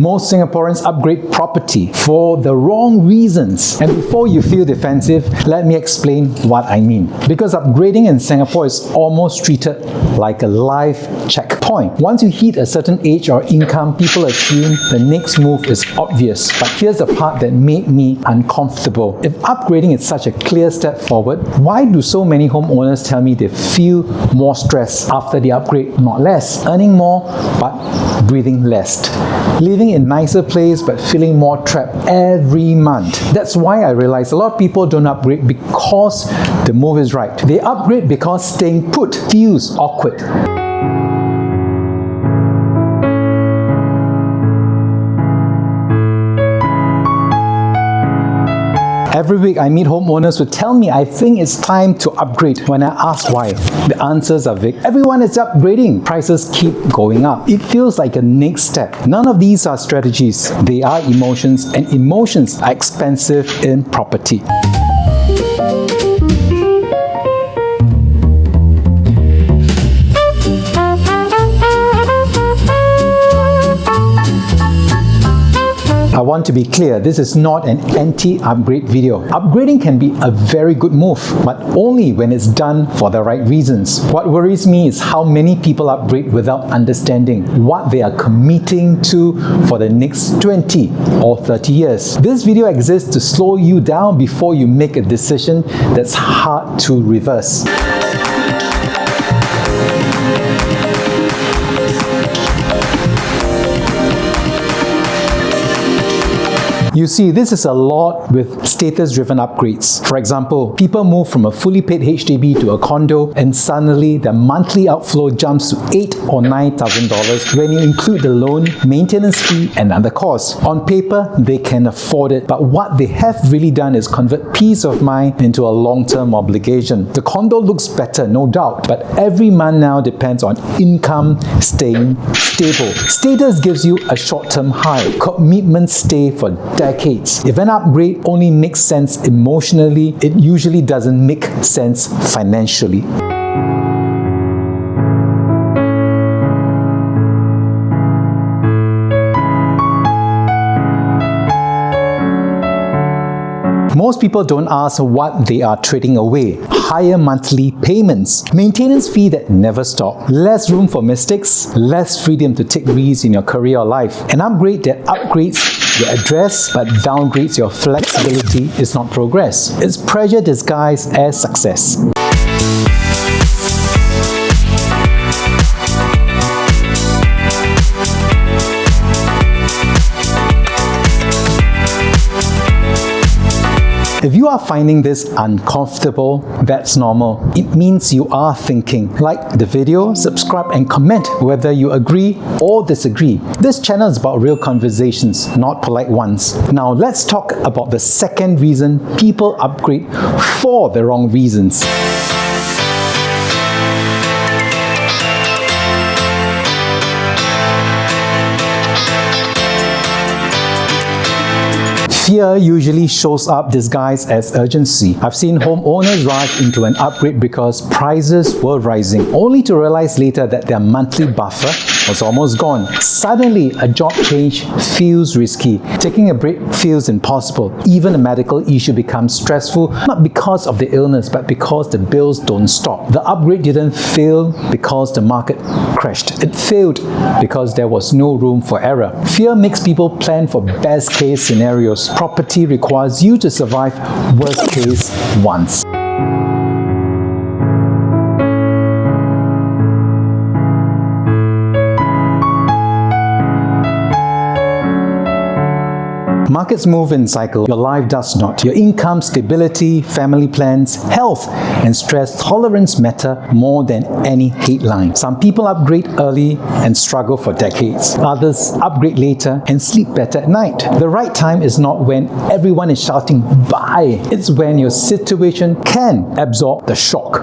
Most Singaporeans upgrade property for the wrong reasons. And before you feel defensive, let me explain what I mean. Because upgrading in Singapore is almost treated like a life checkpoint. Once you hit a certain age or income, people assume the next move is obvious. But here's the part that made me uncomfortable. If upgrading is such a clear step forward, why do so many homeowners tell me they feel more stress after the upgrade, not less? Earning more, but breathing less. Living in a nicer place, but feeling more trapped every month. That's why I realize a lot of people don't upgrade because the move is right. They upgrade because staying put feels awkward. Every week I meet homeowners who tell me I think it's time to upgrade. When I ask why, the answers are vague. Everyone is upgrading. Prices keep going up. It feels like a next step. None of these are strategies. They are emotions, and emotions are expensive in property. I want to be clear, this is not an anti-upgrade video. Upgrading can be a very good move, but only when it's done for the right reasons. What worries me is how many people upgrade without understanding what they are committing to for the next 20 or 30 years. This video exists to slow you down before you make a decision that's hard to reverse. You see, this is a lot with status-driven upgrades. For example, people move from a fully paid HDB to a condo, and suddenly their monthly outflow jumps to $8,000 or $9,000 when you include the loan, maintenance fee, and other costs. On paper, they can afford it, but what they have really done is convert peace of mind into a long-term obligation. The condo looks better, no doubt, but every month now depends on income staying stable. Status gives you a short-term high. Commitments stay for decades. If an upgrade only makes sense emotionally, it usually doesn't make sense financially. Most people don't ask what they are trading away. Higher monthly payments, maintenance fee that never stop, less room for mistakes, less freedom to take risks in your career or life. An upgrade that upgrades your address but downgrades your flexibility is not progress. It's pressure disguised as success. If you are finding this uncomfortable, that's normal. It means you are thinking. Like the video, subscribe and comment whether you agree or disagree. This channel is about real conversations, not polite ones. Now let's talk about the second reason people upgrade for the wrong reasons. Fear usually shows up disguised as urgency. I've seen homeowners rush into an upgrade because prices were rising, only to realize later that their monthly buffer was almost gone. Suddenly, a job change feels risky. Taking a break feels impossible. Even a medical issue becomes stressful, not because of the illness, but because the bills don't stop. The upgrade didn't fail because the market crashed. It failed because there was no room for error. Fear makes people plan for best case scenarios. Property requires you to survive worst case once. Markets move in cycles. Your life does not. Your income, stability, family plans, health, and stress tolerance matter more than any headline. Some people upgrade early and struggle for decades. Others upgrade later and sleep better at night. The right time is not when everyone is shouting buy. It's when your situation can absorb the shock.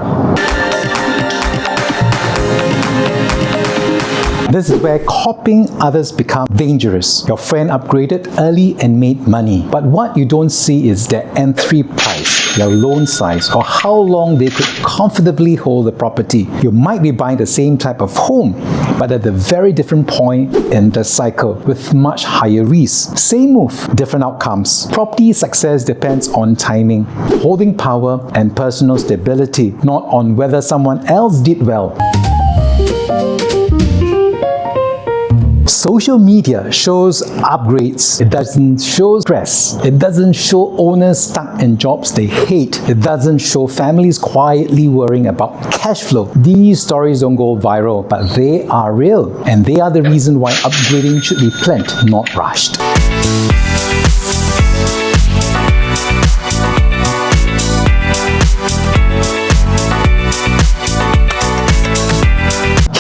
This is where copying others becomes dangerous. Your friend upgraded early and made money, but what you don't see is their entry price. your loan size, or how long they could comfortably hold the property. You might be buying the same type of home, but at a very different point in the cycle with much higher risk. Same move, different outcomes. Property success depends on timing, holding power, and personal stability, not on whether someone else did well. Social media shows upgrades. It doesn't show stress. It doesn't show owners stuck in jobs they hate. It doesn't show families quietly worrying about cash flow. These stories don't go viral, but they are real. And they are the reason why upgrading should be planned, not rushed.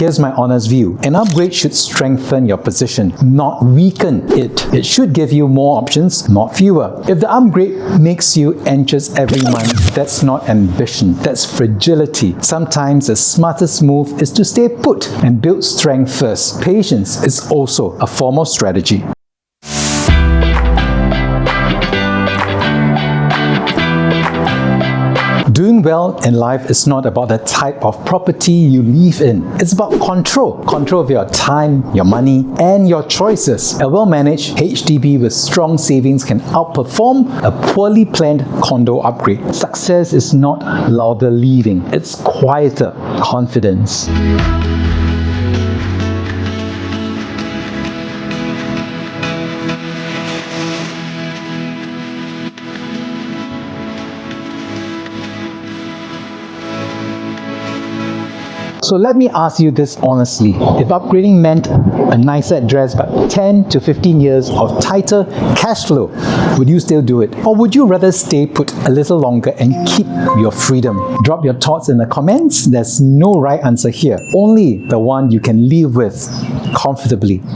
Here's my honest view. An upgrade should strengthen your position, not weaken it. It should give you more options, not fewer. If the upgrade makes you anxious every month, that's not ambition, that's fragility. Sometimes the smartest move is to stay put and build strength first. Patience is also a form of strategy. Doing well in life is not about the type of property you live in. It's about control. Control of your time, your money, and your choices. A well-managed HDB with strong savings can outperform a poorly planned condo upgrade. Success is not louder living. It's quieter confidence. So let me ask you this honestly. If upgrading meant a nicer address but 10 to 15 years of tighter cash flow, would you still do it? Or would you rather stay put a little longer and keep your freedom? Drop your thoughts in the comments. There's no right answer here. Only the one you can live with comfortably.